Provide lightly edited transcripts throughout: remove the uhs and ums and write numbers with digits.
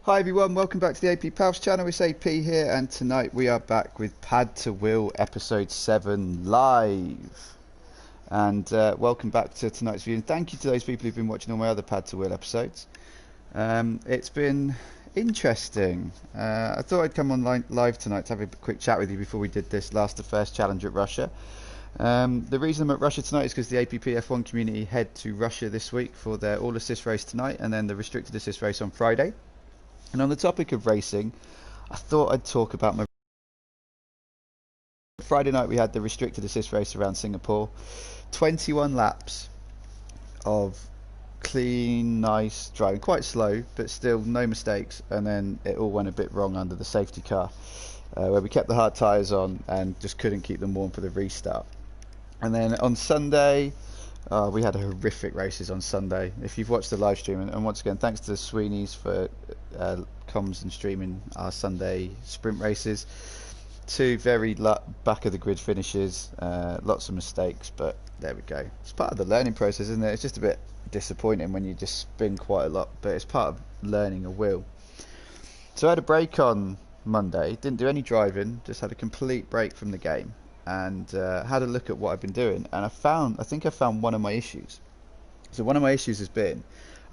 Hi everyone, welcome back to the AP Palfs channel. It's AP here, and tonight we are back with Pad to Wheel episode 7 live. And welcome back to tonight's view. And thank you to those people who've been watching all my other Pad to Wheel episodes. It's been interesting. I thought I'd come online live tonight to have a quick chat with you before we did this last to first challenge at Russia. The reason I'm at Russia tonight is because the APP F1 community head to Russia this week for their all assist race tonight, and then the restricted assist race on Friday. And on the topic of racing, I thought I'd talk about my Friday night. We had the restricted assist race around Singapore, 21 laps of clean, nice driving, quite slow, but still no mistakes. And then it all went a bit wrong under the safety car, where we kept the hard tyres on and just couldn't keep them warm for the restart. And then on Sunday, we had horrific races on Sunday. If you've watched the live stream, and once again, thanks to the Sweeneys for comms and streaming our Sunday sprint races. Two very back of the grid finishes, lots of mistakes, but there we go. It's part of the learning process, isn't it? It's just a bit disappointing when you just spin quite a lot, but it's part of learning a wheel. So I had a break on Monday, didn't do any driving, just had a complete break from the game. And had a look at what I've been doing, and I think I found one of my issues. So one of my issues has been,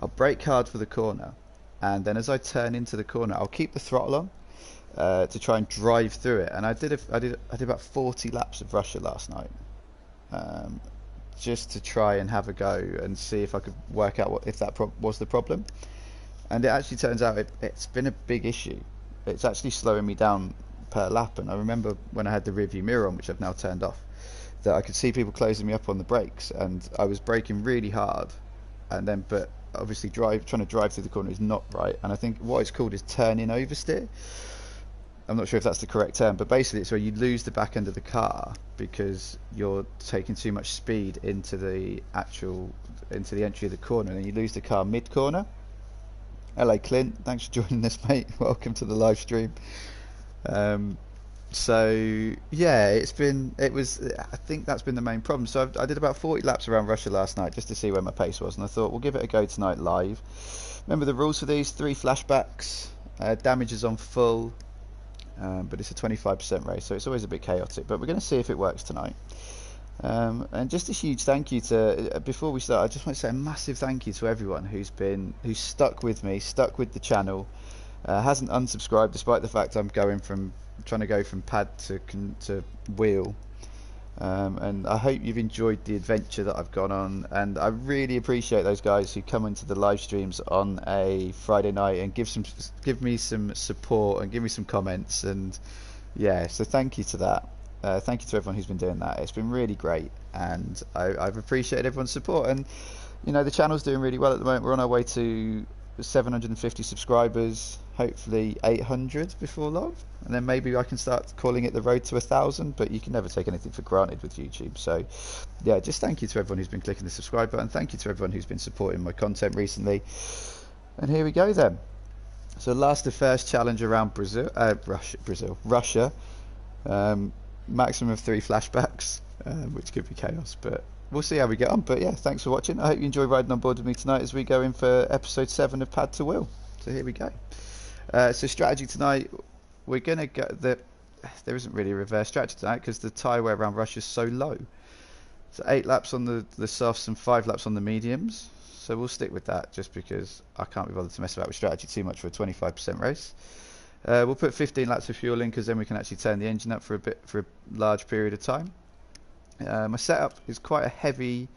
I'll brake hard for the corner, and then as I turn into the corner, I'll keep the throttle on to try and drive through it. And I did about 40 laps of Russia last night, just to try and have a go and see if I could work out if that was the problem. And it actually turns out it's been a big issue. It's actually slowing me down per lap. And I remember when I had the rear view mirror on, which I've now turned off, that I could see people closing me up on the brakes, and I was braking really hard, and then but obviously trying to drive through the corner is not right. And I think what it's called is turn-in oversteer. I'm not sure if that's the correct term, but basically it's where you lose the back end of the car because you're taking too much speed into the entry of the corner, and then you lose the car mid-corner. Hello Clint, thanks for joining us, mate. Welcome to the live stream. So yeah, I think that's been the main problem. So I did about 40 laps around Russia last night just to see where my pace was, and I thought we'll give it a go tonight live. Remember the rules for these: 3 flashbacks, damage is on full, but it's a 25% race, so it's always a bit chaotic, but we're going to see if it works tonight. And just a huge thank you to, before we start, I just want to say a massive thank you to everyone who's stuck with me, stuck with the channel, hasn't unsubscribed despite the fact I'm trying to go from pad to wheel. And I hope you've enjoyed the adventure that I've gone on, and I really appreciate those guys who come into the live streams on a Friday night and give me some support and give me some comments. And yeah, so thank you to that. Thank you to everyone who's been doing that. It's been really great, and I've appreciated everyone's support. And you know, the channel's doing really well at the moment. We're on our way to 750 subscribers, hopefully 800 before long, and then maybe I can start calling it the road to 1,000. But you can never take anything for granted with YouTube. So yeah, just thank you to everyone who's been clicking the subscribe button. Thank you to everyone who's been supporting my content recently. And here we go then. So last the first challenge around Russia. Maximum of 3 flashbacks, which could be chaos, but we'll see how we get on. But yeah, thanks for watching. I hope you enjoy riding on board with me tonight as we go in for episode 7 of Pad to Wheel. So here we go. So strategy tonight, we're gonna get there isn't really a reverse strategy tonight because the tyre wear around Russia is so low. So 8 laps on the softs and 5 laps on the mediums. So we'll stick with that just because I can't be bothered to mess about with strategy too much for a 25% race. We'll put 15 laps of fuel in because then we can actually turn the engine up for a large period of time. My setup is quite a heavy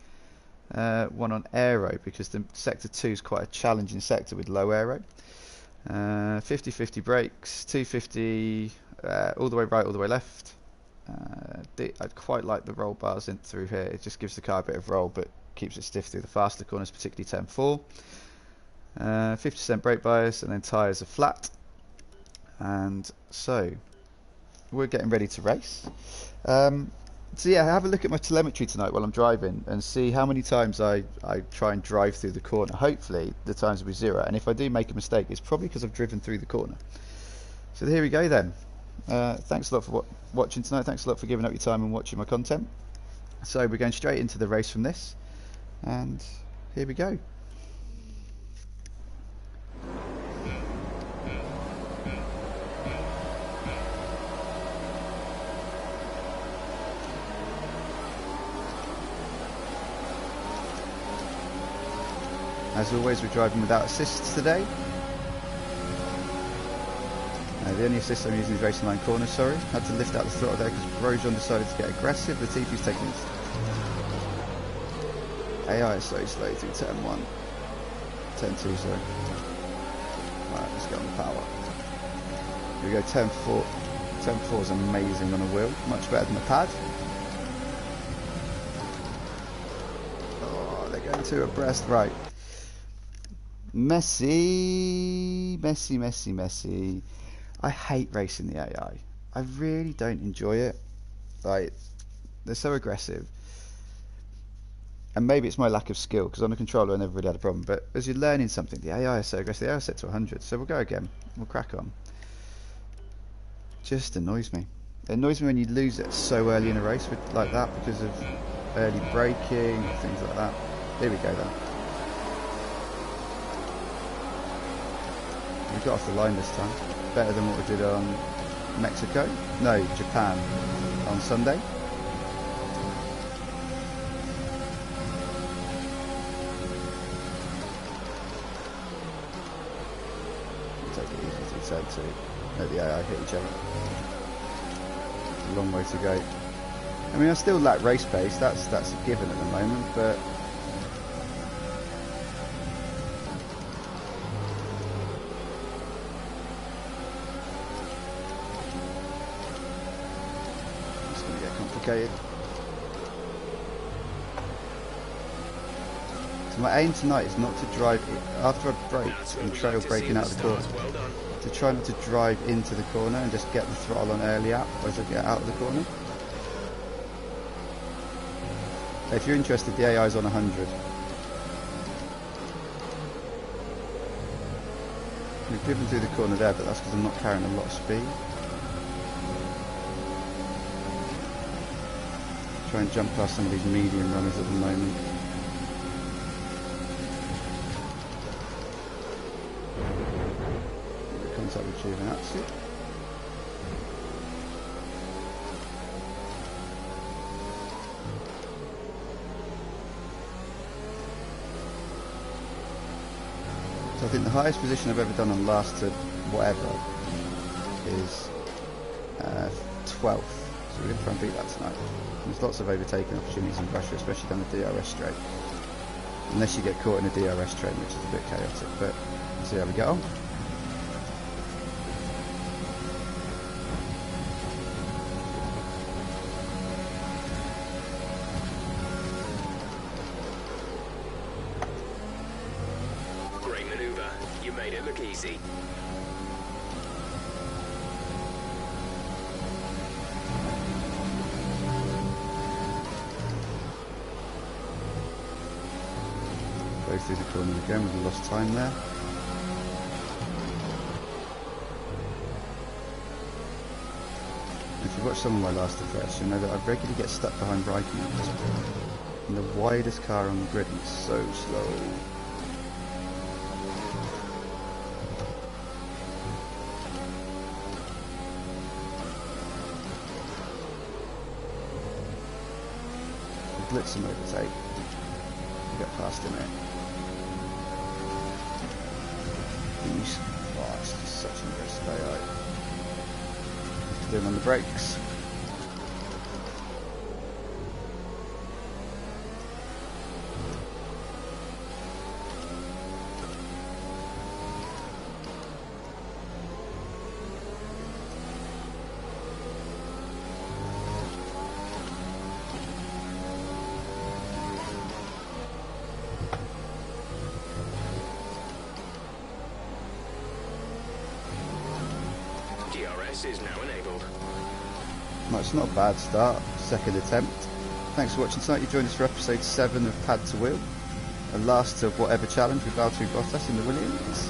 one on aero because the sector 2 is quite a challenging sector with low aero. 50-50 brakes, 250 all the way right, all the way left. I'd quite like the roll bars in through here. It just gives the car a bit of roll but keeps it stiff through the faster corners, particularly turn 4. 50% brake bias, and then tyres are flat. And so we're getting ready to race. So yeah, have a look at my telemetry tonight while I'm driving and see how many times I try and drive through the corner. Hopefully the times will be 0, and if I do make a mistake, it's probably because I've driven through the corner. So here we go then. Thanks a lot for watching tonight. Thanks a lot for giving up your time and watching my content. So we're going straight into the race from this, and here we go. As always, we're driving without assists today. The only assist I'm using is racing line corners, sorry. Had to lift out the throttle there because Grosjean decided to get aggressive. Latifi's taking his... AI is so slow through turn 1. Turn 2, sorry. Alright, let's get on the power. Here we go, turn 4. Turn 4 is amazing on a wheel. Much better than the pad. Oh, they're going too abreast. Right. Messy. I hate racing the AI. I really don't enjoy it. Like, they're so aggressive. And maybe it's my lack of skill, because on the controller I never really had a problem. But as you're learning something, the AI is so aggressive. The AI is set to 100, so we'll go again. We'll crack on. Just annoys me. It annoys me when you lose it so early in a race like that because of early braking, things like that. Here we go then. We got off the line this time. Better than what we did on Mexico. No, Japan on Sunday. Take it easy through turn 2. Let the AI hit each other. A long way to go. I mean, I still lack race pace. That's a given at the moment, but. So my aim tonight is not to drive after I've braked and trail braking out of the corner, to try not to drive into the corner and just get the throttle on early out as I get out of the corner. If you're interested, the AI is on 100. We've driven through the corner there, but that's because I'm not carrying a lot of speed. Try and jump past some of these medium runners at the moment. Contact with Giovinazzi. So I think the highest position I've ever done on last to whatever is 12th. So we're going to try and beat that tonight. There's lots of overtaking opportunities in Russia, especially down the DRS straight. Unless you get caught in a DRS train, which is a bit chaotic, but we'll see how we get on. Great maneuver. You made it look easy. Go through the corner again, we've lost time there. If you watch some of my last affairs, you'll know that I regularly get stuck behind braking at this point. I'm the widest car on the grid and so slow. Blitz and overtake. Get past him here. Oh, it's just such an aggressive AI. Doing on the brakes. DRS is now enabled. Well, it's not a bad start. Second attempt. Thanks for watching tonight. You joined us for episode 7 of Pad to Wheel. The last of whatever challenge with Valtteri Bottas in the Williams.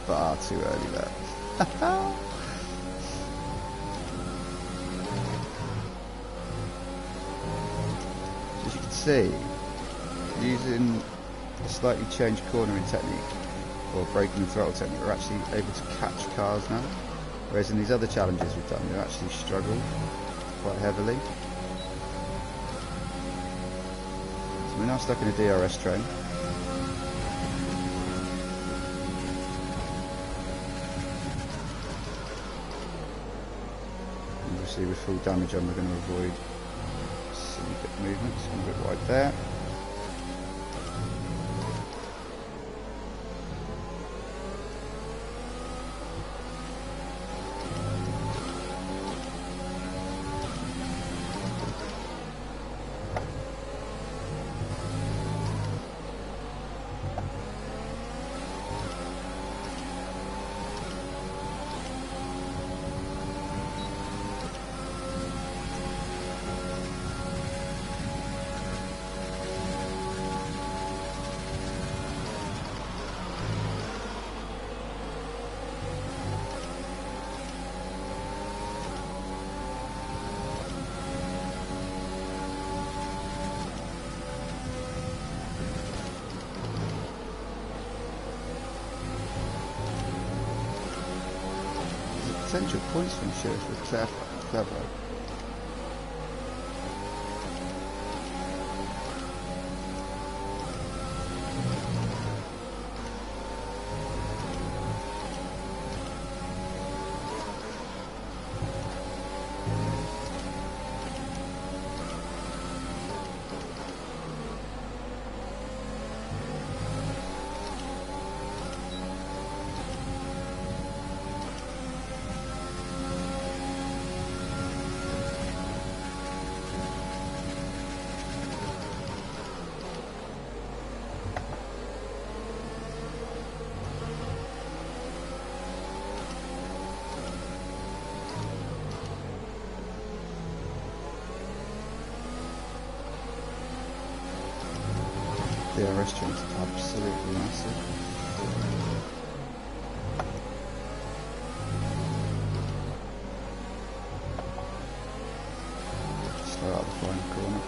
Far too early there. see, using a slightly changed cornering technique or braking and throttle technique, we're actually able to catch cars now, whereas in these other challenges we've done, we've actually struggled quite heavily. So we're now stuck in a DRS train. Obviously with full damage on, we're going to avoid silly bit movements, a bit wide there. Potential points from Sheriff with clever. DRS train's absolutely massive. Slow out the final corner.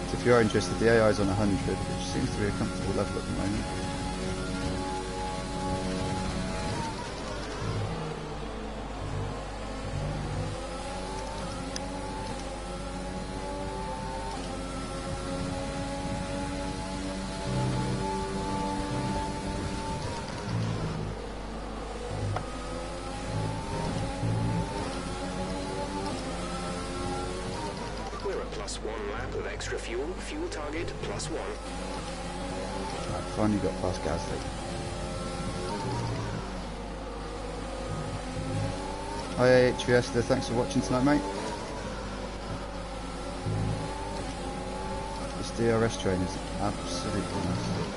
So if you are interested, the AI is on 100, which seems to be a comfortable level at the moment. Plus 1 lap of extra fuel. Fuel target plus 1. Right, finally got past Gasly. Hi HVS there, thanks for watching tonight, mate. This DRS train is absolutely massive.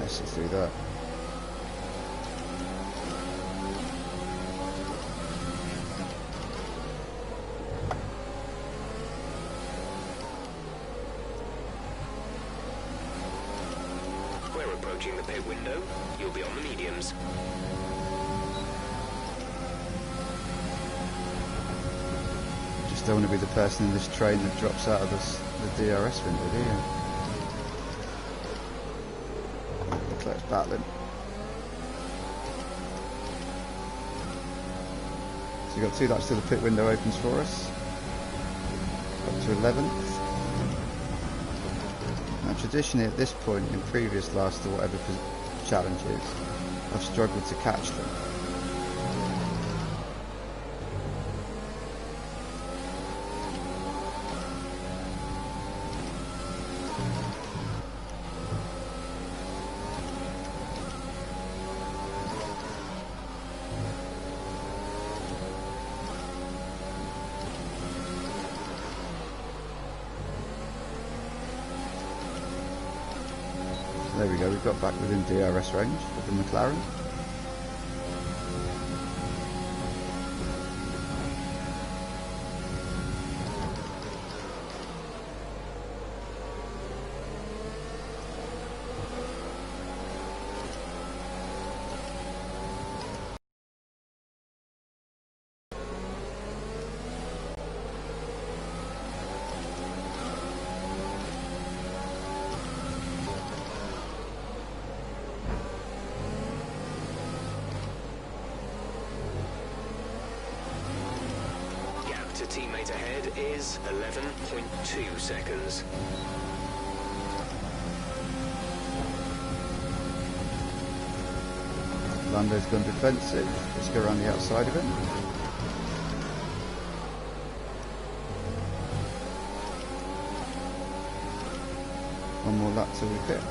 Through that. We're approaching the pit window. You'll be on the mediums. Just don't want to be the person in this train that drops out of the DRS window, do you? Let's battle him. So we've got 2 laps till the pit window opens for us. Up to 11th. Now traditionally at this point in previous last or whatever challenges, I've struggled to catch them. There we go, we've got back within DRS range of the McLaren. To teammate ahead is 11.2 seconds. Lando's gone defensive. Let's go around the outside of it. One more lap till we pit.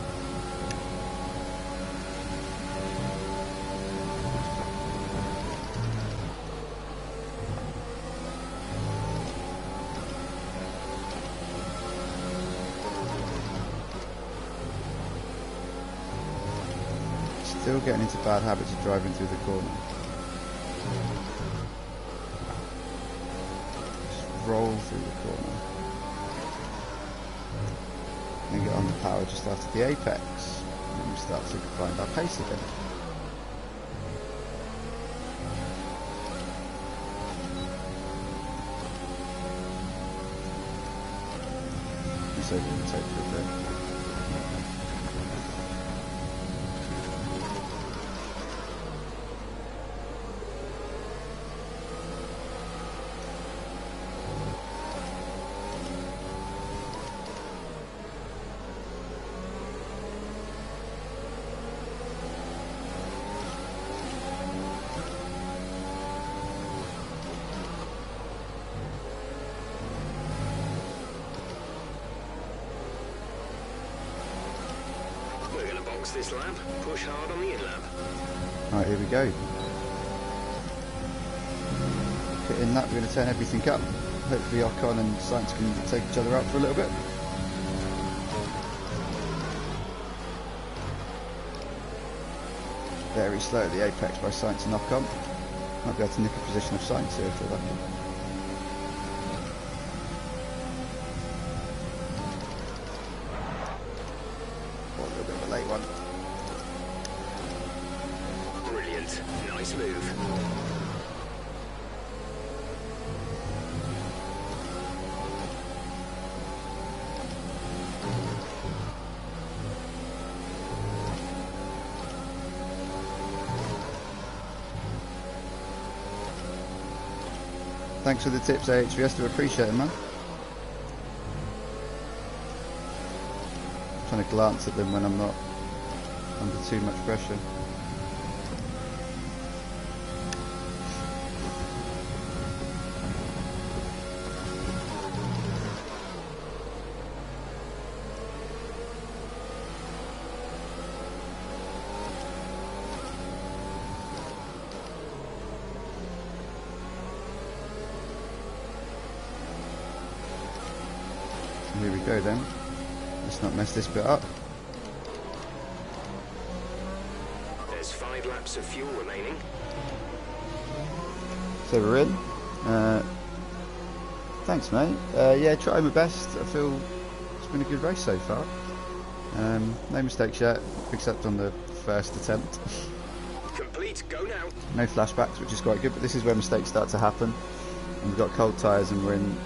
Still getting into bad habits of driving through the corner. Just roll through the corner. Then get on the power just after the apex. And then we start to find our pace again. Just over the tape for a bit. This lap, push hard on the in-lap. Right, here we go. Hitting that, we're going to turn everything up. Hopefully Ocon and Sainz can take each other out for a little bit. Very slow at the apex by Sainz and Ocon. Might be able to nick a position of Sainz here if we're lucky. Oh, a little bit of a late one. Brilliant. Nice move. Thanks for the tips, AHVS, do appreciate it, man. I'm trying to glance at them when I'm not under too much pressure. Here we go then. Let's not mess this bit up. There's 5 laps of fuel remaining. So we're in. Thanks, mate. Yeah, trying my best. I feel it's been a good race so far. No mistakes yet, except on the first attempt. Complete, go now. No flashbacks, which is quite good, but this is where mistakes start to happen. And we've got cold tyres and we're in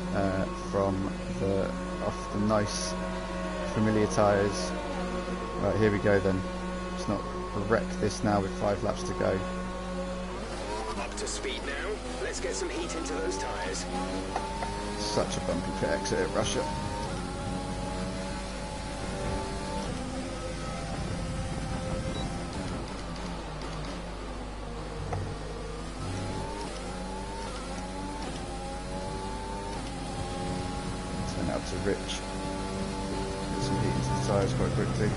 off the nice familiar tyres. Right, here we go then. Let's not wreck this now with 5 laps to go. Up to speed now. Let's get some heat into those tyres. Such a bumpy pit exit at Russia. Turn out to Rich. Get some heat into the tyres quite quickly.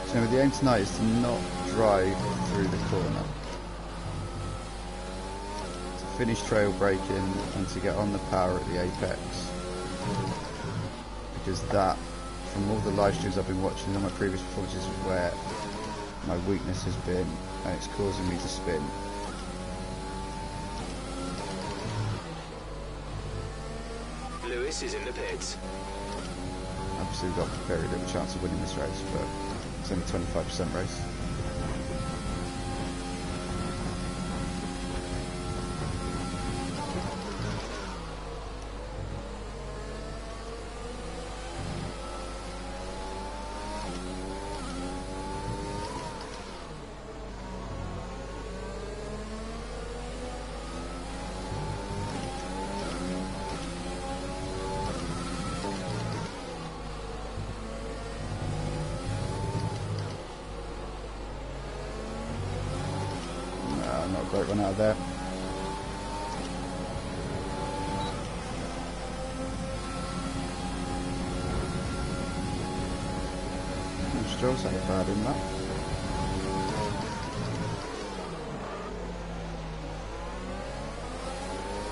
So the aim tonight is to not drive through the corner. To finish trail braking and to get on the power at the apex. because that, from all the live streams I've been watching and all my previous performances, is where my weakness has been, and it's causing me to spin. Lewis is in the pits. Obviously we've got very little chance of winning this race, but it's only 25% race. Not a great run out of there. Stroll's had a bad in that.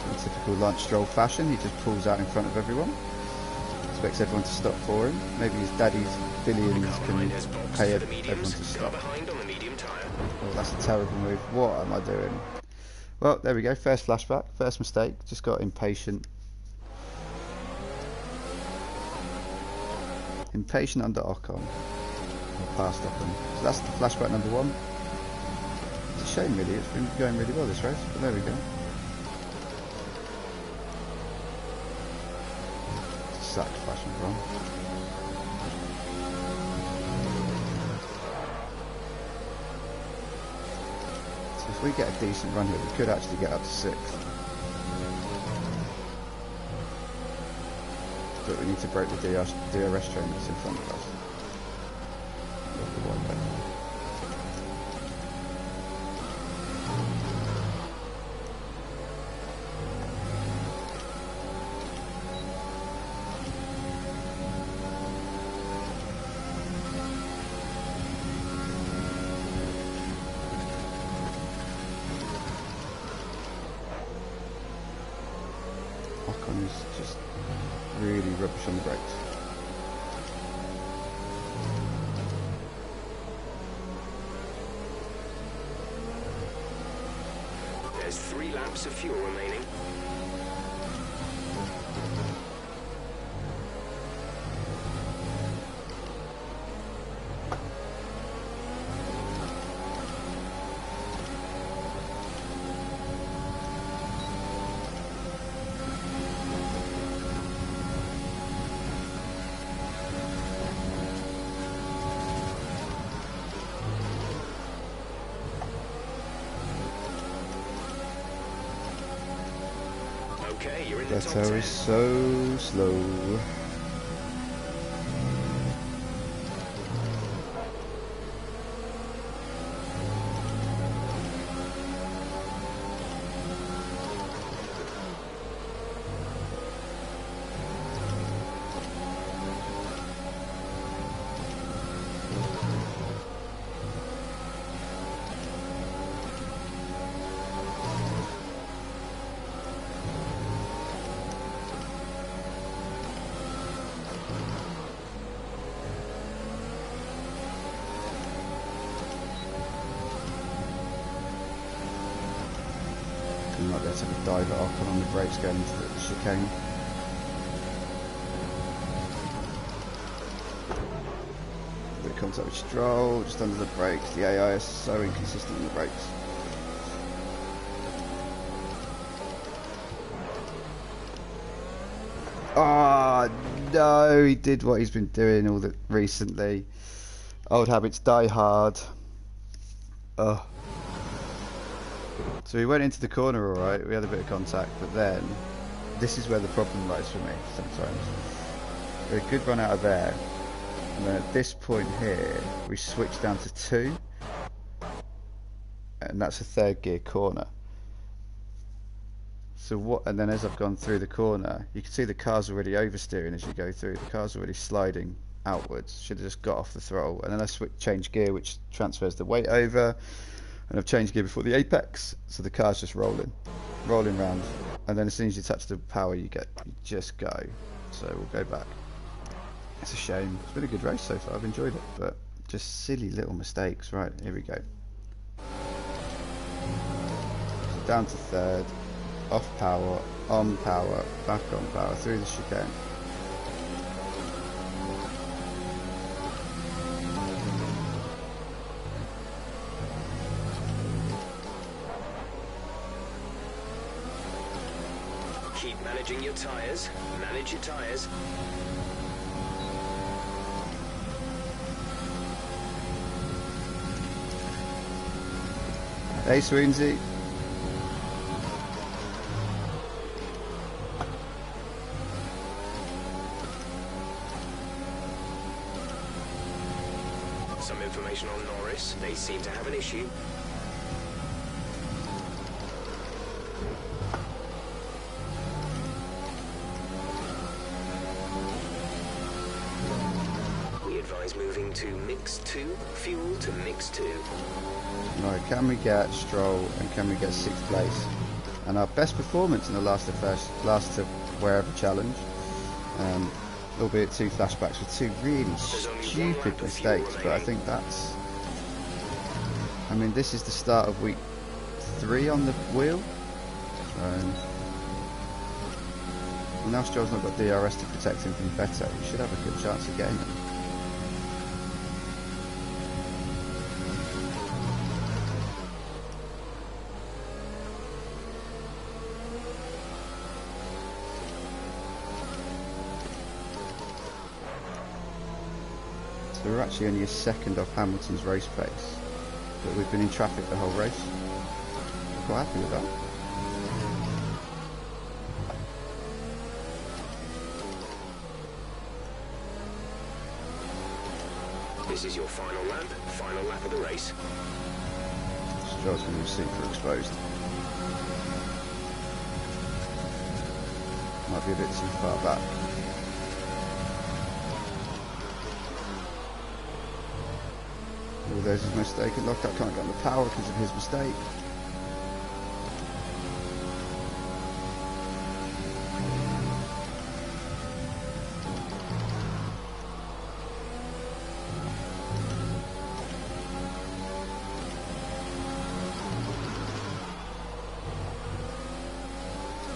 In typical Lance Stroll fashion, he just pulls out in front of everyone. Expects everyone to stop for him. Maybe his daddy's billions can pay everyone to stop. Oh, that's a terrible move. What am I doing? Well, there we go. First flashback. First mistake. Just got impatient. Impatient under Ocon. Or past Ocon. So that's the flashback number one. It's a shame really. It's been going really well this race. But there we go. Sucked flashing from. If we get a decent run here, we could actually get up to 6th. But we need to break the DRS train that's in front of us. Ocon is just really rubbish on the brakes. There's 3 laps of fuel remaining. Okay, you're in the top 10. That is so slow. You might be able to have a dive at Ocon on the brakes going into the chicane. Bit of contact with Stroll, just under the brakes. The AI is so inconsistent on the brakes. Ah, no, he did what he's been doing all the recently. Old habits die hard. Oh. So we went into the corner alright, we had a bit of contact, but then this is where the problem lies for me sometimes. We had a good run out of there, and then at this point here we switched down to 2, and that's a 3rd gear corner. So what? And then as I've gone through the corner, you can see the car's already oversteering as you go through. The car's already sliding outwards. Should have just got off the throttle, and then I change gear, which transfers the weight over. And I've changed gear before the apex, so the car's just rolling round. And then as soon as you touch the power, you just go. so we'll go back. It's a shame. It's been a good race so far. I've enjoyed it, but just silly little mistakes. Right, here we go. So down to third, off power, on power, back on power, through the chicane. Keep managing your tyres. Manage your tyres. Hey, Swoonsy. Some information on Norris. They seem to have an issue. We advise moving to mix 2. Fuel to mix 2. Right, can we get Stroll and can we get 6th place? And our best performance in the last to wherever challenge, albeit 2 flashbacks with 2 really stupid mistakes, but I think that's, I mean, this is the start of week 3 on the wheel. Now Stroll's not got DRS to protect him from Vettel. He should have a good chance of getting it. So we're actually only a second off Hamilton's race pace, but we've been in traffic the whole race. I'm quite happy with that. This is your final lap of the race. Stroll's going to be super exposed. Might be a bit too far back. Oh, there's his mistake. It locked up, can't get on the power because of his mistake.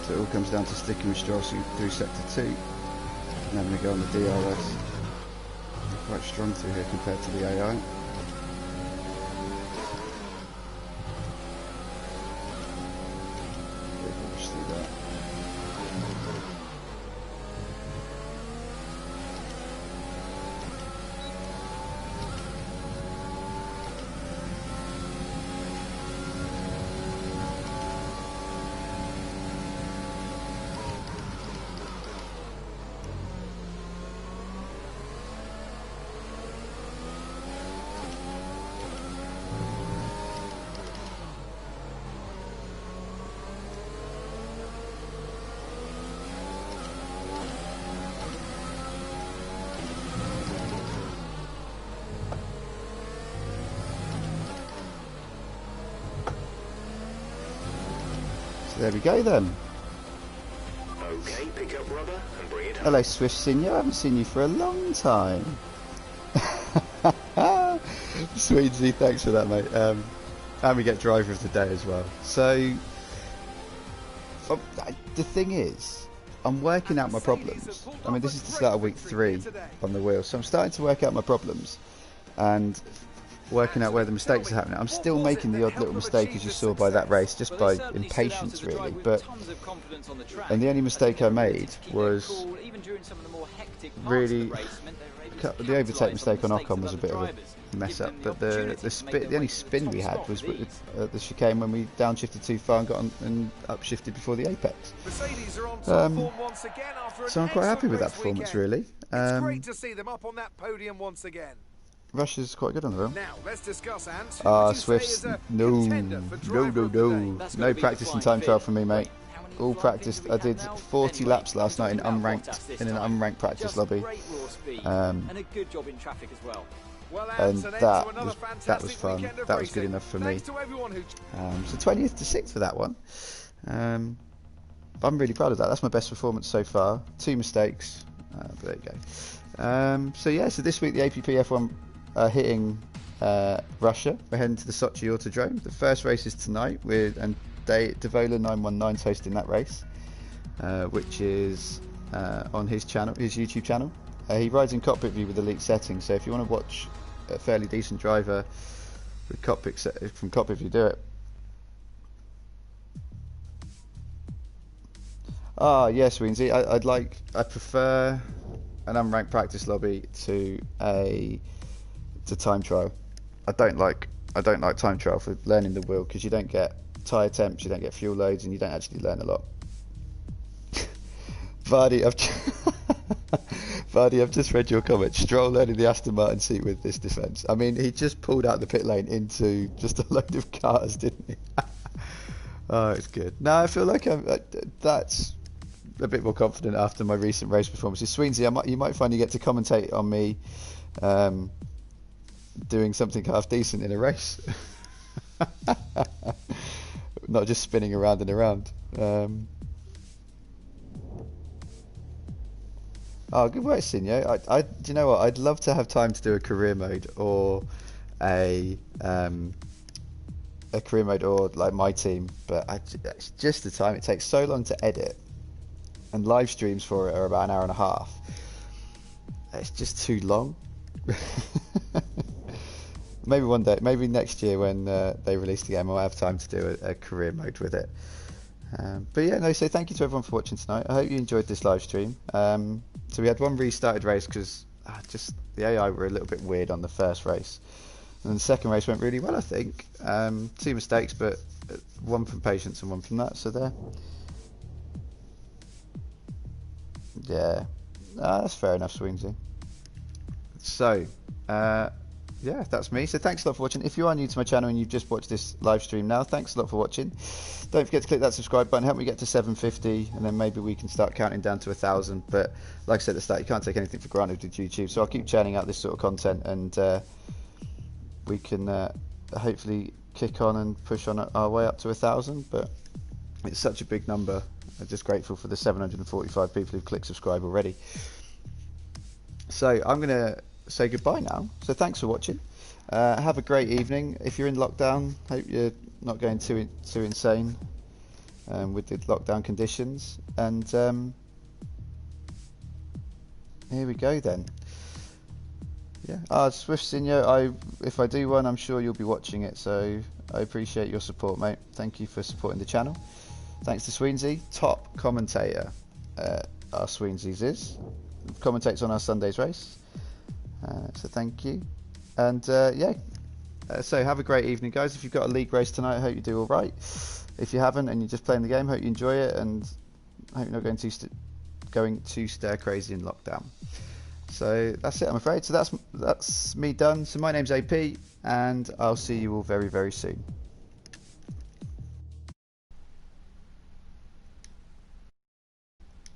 So it all comes down to sticking with Stroll through sector 2. And then we go on the DRS. They're quite strong through here compared to the AI. There we go then. Okay, pick up rubber and bring it home. Hello Swift Senior, I haven't seen you for a long time. Sweetie, thanks for that, mate. And we get driver of the day as well. So, the thing is, I'm working out my problems. I mean, this is the start of week 3 on the wheel, so I'm starting to work out my problems and working out where the mistakes are happening. I'm still making the odd little mistake, as you saw by that race, just by impatience really, and the only mistake I made was really the overtake mistake on Ocon was a bit of a mess up, but the only spin we had was with the chicane when we downshifted too far and got on and upshifted before the apex. So I'm quite happy with that performance really. It's great to see them up on that podium once again. Russia's quite good on the wheel. Now, let's discuss, Ant. Swift's no practice in time trial for me, mate. All practice. I did 40 laps last night in an unranked practice lobby. And a good job in traffic as well. And that was fun. That was good enough for me. So 20th to 6th for that one. I'm really proud of that. That's my best performance so far. 2 mistakes, but there you go. So yeah, so this week the APP F1 are hitting Russia. We're heading to the Sochi Autodrome. The first race is tonight and Devola 919's hosting that race, which is on his channel, his YouTube channel. He rides in cockpit view with elite settings, so if you want to watch a fairly decent driver with from cockpit view, do it. Ah, yes, Weensy. I prefer an unranked practice lobby to time trial. I don't like time trial for learning the wheel, because you don't get tyre temps, you don't get fuel loads, and you don't actually learn a lot. Vardy, I've just read your comment. Stroll learning the Aston Martin seat with this defence. I mean, he just pulled out the pit lane into just a load of cars, didn't he? Oh, it's good. No, I feel like that's a bit more confident after my recent race performances. Sweensy, you might find you get to commentate on me doing something half decent in a race. Not just spinning around and around. Oh, good work, Sinyo. Do you know what? I'd love to have time to do a career mode or a career mode or like my team, but it's just the time. It takes so long to edit, and live streams for it are about an hour and a half. It's just too long. Maybe one day, maybe next year when they release the game, I'll have time to do a career mode with it. But yeah, no, so thank you to everyone for watching tonight. I hope you enjoyed this live stream. So we had one restarted race because just the AI were a little bit weird on the first race. And then the second race went really well, I think. 2 mistakes, but one from patience and one from that, so there. Yeah, that's fair enough, Sweensy. So, yeah, that's me. So thanks a lot for watching. If you are new to my channel and you've just watched this live stream now, thanks a lot for watching. Don't forget to click that subscribe button, help me get to 750, and then maybe we can start counting down to 1,000. But like I said at the start, you can't take anything for granted with YouTube, so I'll keep churning out this sort of content, and we can hopefully kick on and push on our way up to 1,000. But it's such a big number. I'm just grateful for the 745 people who've clicked subscribe already. So I'm going to say goodbye now. So thanks for watching. Have a great evening. If you're in lockdown, hope you're not going too insane with the lockdown conditions. And here we go then. Yeah. Swift Senior, if I do one, I'm sure you'll be watching it. So I appreciate your support, mate. Thank you for supporting the channel. Thanks to Sweensy, top commentator. Our Sweensy's is commentates on our Sunday's race. So thank you, and yeah, so have a great evening, guys. If you've got a league race tonight, I hope you do all right. If you haven't and you're just playing the game, hope you enjoy it, and I hope you're not going to stir crazy in lockdown. So that's it, I'm afraid. So that's me done. So my name's AP, and I'll see you all very, very soon.